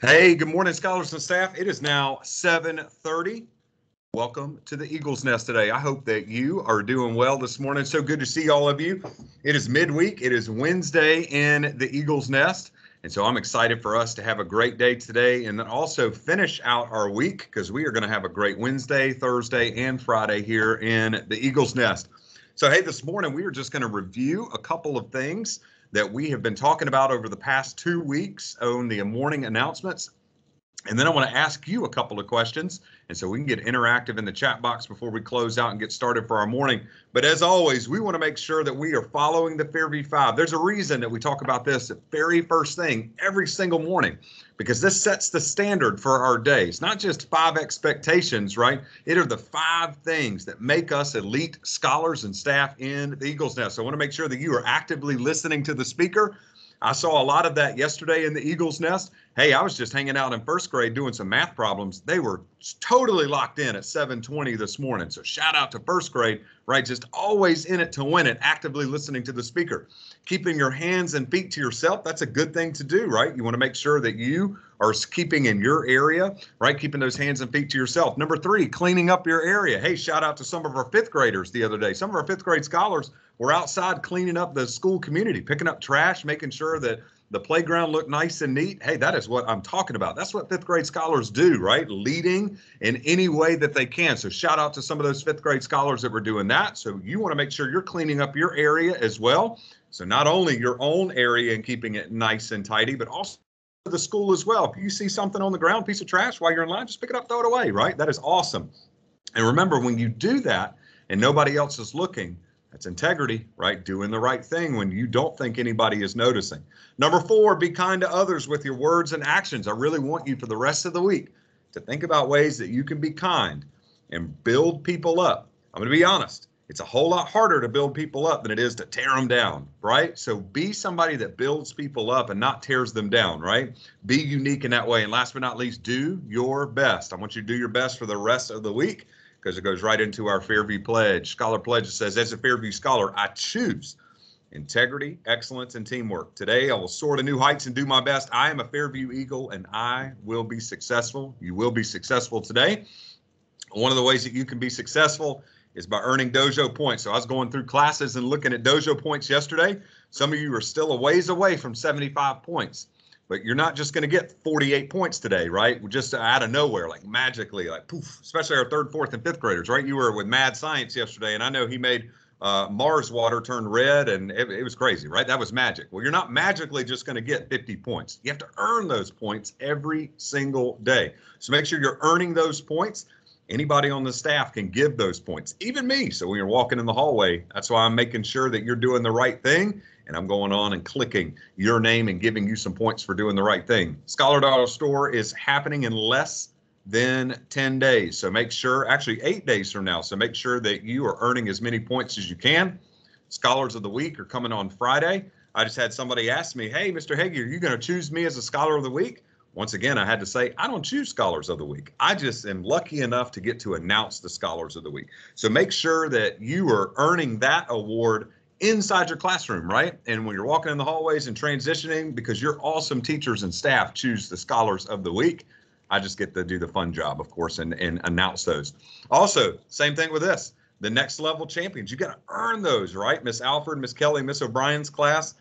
Hey, good morning, scholars and staff. It is now 7:30. Welcome to the Eagles Nest today. I hope that you are doing well this morning. So good to see all of you. It is midweek. It is Wednesday in the Eagles Nest. And so I'm excited for us to have a great day today and then also finish out our week because we are going to have a great Wednesday, Thursday, and Friday here in the Eagles Nest. So, hey, this morning we are just going to review a couple of things that we have been talking about over the past 2 weeks on the morning announcements. And then I want to ask you a couple of questions. And so we can get interactive in the chat box before we close out and get started for our morning. But as always, we want to make sure that we are following the Fairview 5. There's a reason that we talk about this the very first thing every single morning, because this sets the standard for our day. It's not just 5 expectations, right? It are the 5 things that make us elite scholars and staff in the Eagles Nest. So I want to make sure that you are actively listening to the speaker. I saw a lot of that yesterday in the Eagles Nest. Hey, I was just hanging out in first grade doing some math problems. They were totally locked in at 7:20 this morning. So shout out to first grade, right? Just always in it to win it, actively listening to the speaker. Keeping your hands and feet to yourself, that's a good thing to do, right? You want to make sure that you are keeping in your area, right? Keeping those hands and feet to yourself. Number 3, cleaning up your area. Hey, shout out to some of our 5th graders the other day. Some of our 5th grade scholars were outside cleaning up the school community, picking up trash, making sure that the playground looked nice and neat. Hey, that is what I'm talking about. That's what 5th grade scholars do, right? Leading in any way that they can. So shout out to some of those 5th grade scholars that were doing that. So you want to make sure you're cleaning up your area as well. So not only your own area and keeping it nice and tidy, but also the school as well. If you see something on the ground, piece of trash while you're in line, just pick it up, throw it away, right? That is awesome. And remember, when you do that and nobody else is looking, that's integrity, right? Doing the right thing when you don't think anybody is noticing. Number 4, be kind to others with your words and actions. I really want you for the rest of the week to think about ways that you can be kind and build people up. I'm going to be honest. It's a whole lot harder to build people up than it is to tear them down, right? So be somebody that builds people up and not tears them down, right? Be unique in that way. And last but not least, do your best. I want you to do your best for the rest of the week, because it goes right into our Fairview Pledge. Scholar Pledge says, as a Fairview scholar, I choose integrity, excellence, and teamwork. Today, I will soar to new heights and do my best. I am a Fairview Eagle, and I will be successful. You will be successful today. One of the ways that you can be successful is by earning dojo points. So I was going through classes and looking at dojo points yesterday. Some of you are still a ways away from 75 points. But you're not just going to get 48 points today, right? Just out of nowhere, like magically, like poof, especially our 3rd, 4th, and 5th graders, right? You were with Mad Science yesterday, and I know he made Mars water turn red, and it was crazy, right? That was magic. Well, you're not magically just going to get 50 points. You have to earn those points every single day. So make sure you're earning those points. Anybody on the staff can give those points, even me. So when you're walking in the hallway, that's why I'm making sure that you're doing the right thing. And I'm going on and clicking your name and giving you some points for doing the right thing. Scholar Dollar Store is happening in less than 10 days. So make sure, actually 8 days from now. So make sure that you are earning as many points as you can. Scholars of the Week are coming on Friday. I just had somebody ask me, hey, Mr. Hagee, are you going to choose me as a Scholar of the Week? Once again, I had to say, I don't choose Scholars of the Week. I just am lucky enough to get to announce the Scholars of the Week. So make sure that you are earning that award inside your classroom, right? And when you're walking in the hallways and transitioning, because your awesome teachers and staff choose the Scholars of the Week, I just get to do the fun job, of course, and announce those. Also, same thing with this. The next level champions, you got to earn those, right? Miss Alford, Miss Kelly, Miss O'Brien's class.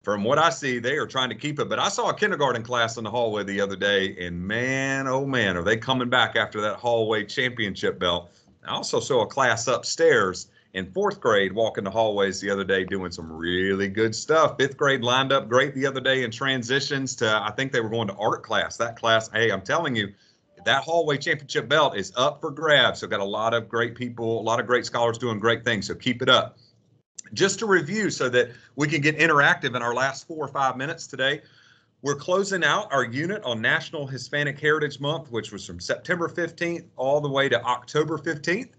From what I see, they are trying to keep it. But I saw a kindergarten class in the hallway the other day, and man, oh man, are they coming back after that hallway championship belt. I also saw a class upstairs in 4th grade walking the hallways the other day doing some really good stuff. 5th grade lined up great the other day in transitions to, I think they were going to art class. That class, hey, I'm telling you, that hallway championship belt is up for grabs. So got a lot of great people, a lot of great scholars doing great things. So keep it up. Just to review so that we can get interactive in our last 4 or 5 minutes today, we're closing out our unit on National Hispanic Heritage Month, which was from September 15th all the way to October 15th.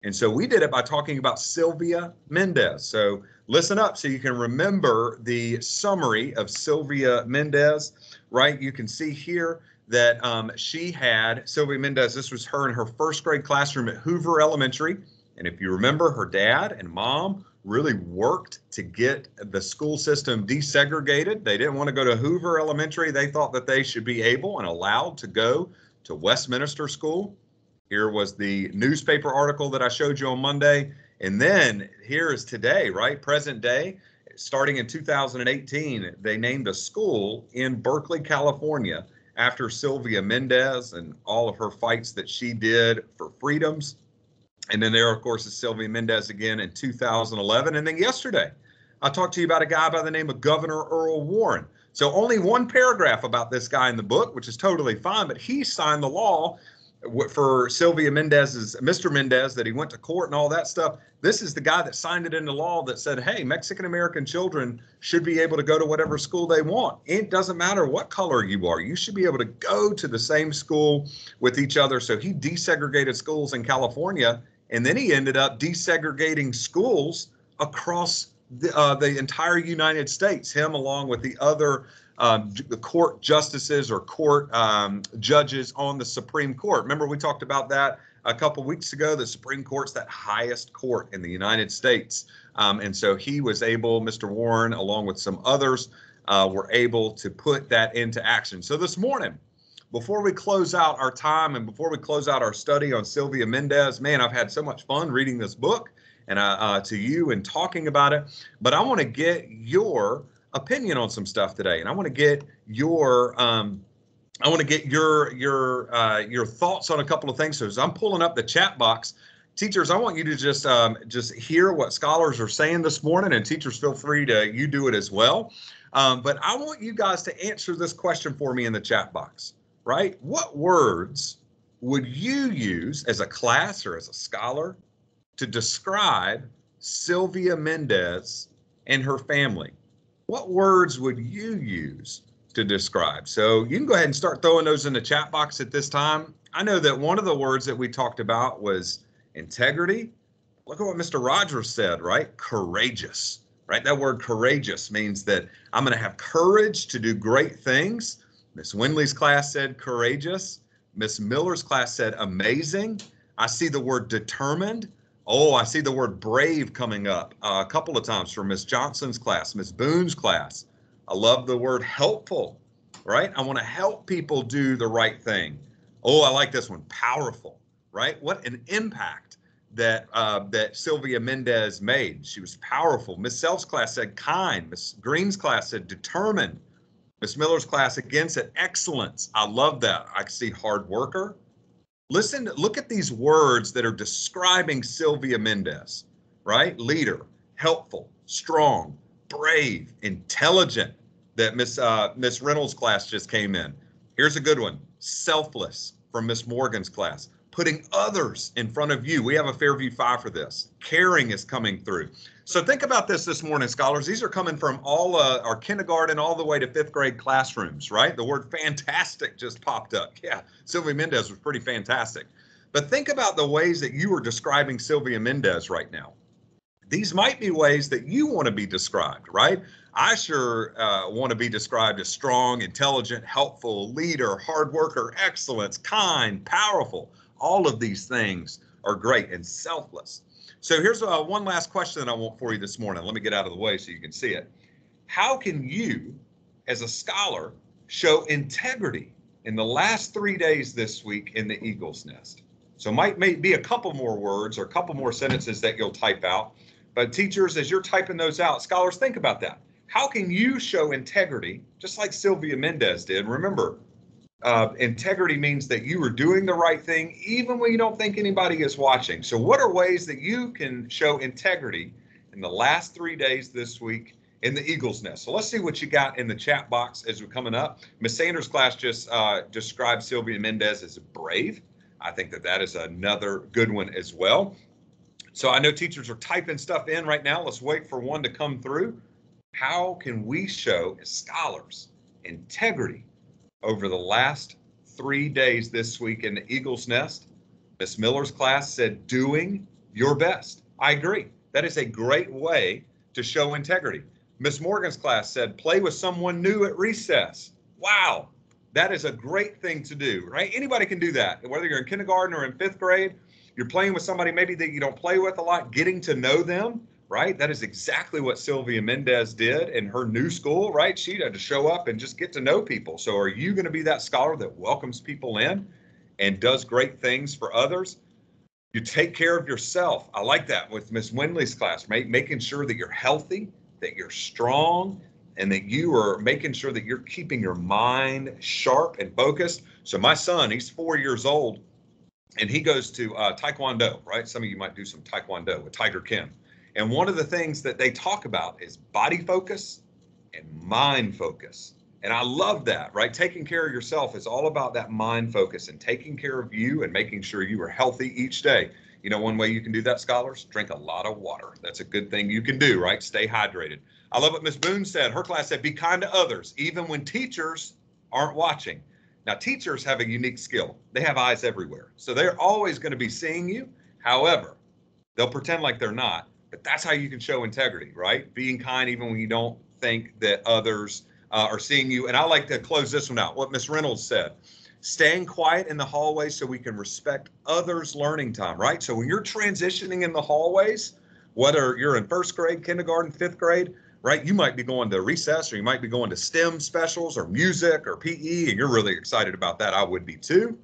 And so we did it by talking about Sylvia Mendez. So listen up so you can remember the summary of Sylvia Mendez, right? You can see here that Sylvia Mendez, this was her in her 1st grade classroom at Hoover Elementary. And if you remember, her dad and mom really worked to get the school system desegregated. They didn't want to go to Hoover Elementary. They thought that they should be able and allowed to go to Westminster School. Here was the newspaper article that I showed you on Monday. And then here is today, right? Present day, starting in 2018, they named a school in Berkeley, California, after Sylvia Mendez and all of her fights that she did for freedoms. And then there, of course, is Sylvia Mendez again in 2011. And then yesterday, I talked to you about a guy by the name of Governor Earl Warren. So only one paragraph about this guy in the book, which is totally fine, but he signed the law for Sylvia Mendez's, Mr. Mendez, that he went to court and all that stuff. This is the guy that signed it into law that said, hey, Mexican-American children should be able to go to whatever school they want. It doesn't matter what color you are. You should be able to go to the same school with each other. So he desegregated schools in California, and then he ended up desegregating schools across the entire United States, him along with the other the court justices or court judges on the Supreme Court. Remember, we talked about that a couple weeks ago. The Supreme Court's that highest court in the United States. And so he was able, Mr. Warren, along with some others, were able to put that into action. So this morning, before we close out our time and before we close out our study on Sylvia Mendez, man, I've had so much fun reading this book and to you and talking about it. But I want to get your opinion on some stuff today, and I want to get your your thoughts on a couple of things. So as I'm pulling up the chat box, teachers, I want you to just hear what scholars are saying this morning, and teachers, feel free to you do it as well. But I want you guys to answer this question for me in the chat box, right? What words would you use as a class or as a scholar to describe Sylvia Mendez and her family? What words would you use to describe? So you can go ahead and start throwing those in the chat box at this time. I know that one of the words that we talked about was integrity. Look at what Mr. Rogers said, right? Courageous, right? That word courageous means that I'm going to have courage to do great things. Miss Winley's class said courageous. Miss Miller's class said amazing. I see the word determined. Oh, I see the word brave coming up a couple of times from Miss Johnson's class, Miss Boone's class. I love the word helpful, right? I want to help people do the right thing. Oh, I like this one, powerful, right? What an impact that that Sylvia Mendez made. She was powerful. Miss Self's class said kind. Miss Green's class said determined. Miss Miller's class again said excellence. I love that. I see hard worker. Listen, look at these words that are describing Sylvia Mendez, right? Leader, helpful, strong, brave, intelligent, that Miss Reynolds' class just came in. Here's a good one, selfless, from Miss Morgan's class. Putting others in front of you. We have a Fairview 5 for this. Caring is coming through. So think about this morning, scholars. These are coming from all our kindergarten all the way to 5th grade classrooms, right? The word fantastic just popped up. Yeah, Sylvia Mendez was pretty fantastic. But think about the ways that you are describing Sylvia Mendez right now. These might be ways that you want to be described, right? I sure want to be described as strong, intelligent, helpful, leader, hard worker, excellence, kind, powerful. All of these things are great, and selfless. So here's one last question that I want for you this morning. Let me get out of the way so you can see it. How can you, as a scholar, show integrity in the last 3 days this week in the Eagle's Nest? So might be a couple more words or a couple more sentences that you'll type out. But teachers, as you're typing those out, scholars, think about that. How can you show integrity, just like Sylvia Mendez did? Remember, integrity means that you are doing the right thing even when you don't think anybody is watching. So what are ways that you can show integrity in the last 3 days this week in the Eagle's Nest? So let's see what you got in the chat box as we're coming up. Miss Sanders' class just described Sylvia Mendez as brave. I think that is another good one as well. So I know teachers are typing stuff in right now. Let's wait for one to come through. How can we show, as scholars, integrity over the last 3 days this week in the Eagle's Nest? Miss Miller's class said doing your best. I agree. That is a great way to show integrity. Miss Morgan's class said play with someone new at recess. Wow, that is a great thing to do, right? Anybody can do that. Whether you're in kindergarten or in 5th grade, you're playing with somebody maybe that you don't play with a lot, getting to know them. right? That is exactly what Sylvia Mendez did in her new school, right? She had to show up and just get to know people. So are you going to be that scholar that welcomes people in and does great things for others? You take care of yourself. I like that with Miss Winley's class, making sure that you're healthy, that you're strong, and that you are making sure that you're keeping your mind sharp and focused. So my son, he's 4 years old, and he goes to Taekwondo, right? Some of you might do some Taekwondo with Tiger Kim. And one of the things that they talk about is body focus and mind focus. And I love that, right? Taking care of yourself is all about that mind focus and taking care of you and making sure you are healthy each day. You know, one way you can do that, scholars, drink a lot of water. That's a good thing you can do, right? Stay hydrated. I love what Miss Boone said. Her class said, be kind to others, even when teachers aren't watching. Now, teachers have a unique skill. They have eyes everywhere. So they're always going to be seeing you. However, they'll pretend like they're not. But that's how you can show integrity, right? Being kind even when you don't think that others are seeing you. And I like to close this one out. What Miss Reynolds said, staying quiet in the hallways so we can respect others' learning time, right? So when you're transitioning in the hallways, whether you're in first grade, kindergarten, fifth grade, right? You might be going to recess, or you might be going to STEM specials or music or PE, and you're really excited about that. I would be too.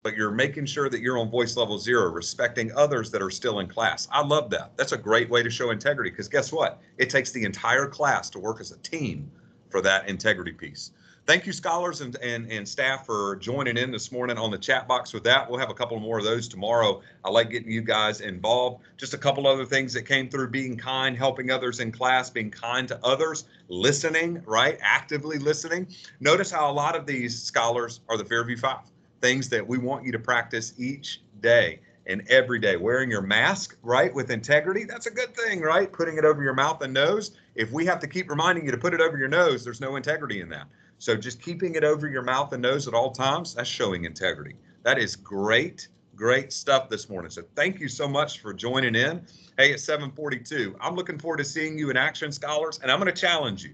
But you're making sure that you're on voice level 0, respecting others that are still in class. I love that. That's a great way to show integrity, because guess what? It takes the entire class to work as a team for that integrity piece. Thank you, scholars and staff, for joining in this morning on the chat box with that. We'll have a couple more of those tomorrow. I like getting you guys involved. Just a couple other things that came through: being kind, helping others in class, being kind to others, listening, right? Actively listening. Notice how a lot of these scholars are the Fairview 5. Things that we want you to practice each day and every day. Wearing your mask, right, with integrity, that's a good thing, right? Putting it over your mouth and nose. If we have to keep reminding you to put it over your nose, there's no integrity in that. So just keeping it over your mouth and nose at all times, that's showing integrity. That is great, great stuff this morning. So thank you so much for joining in. Hey, it's 7:42. I'm looking forward to seeing you in action, scholars, and I'm going to challenge you.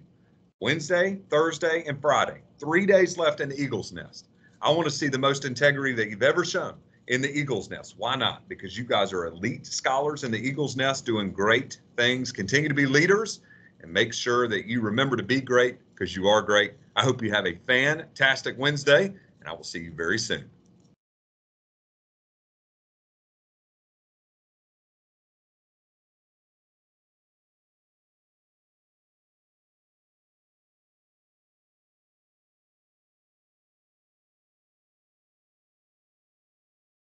Wednesday, Thursday, and Friday, 3 days left in the Eagles Nest. I want to see the most integrity that you've ever shown in the Eagles Nest. Why not? Because you guys are elite scholars in the Eagles Nest doing great things. Continue to be leaders and make sure that you remember to be great, because you are great. I hope you have a fantastic Wednesday, and I will see you very soon.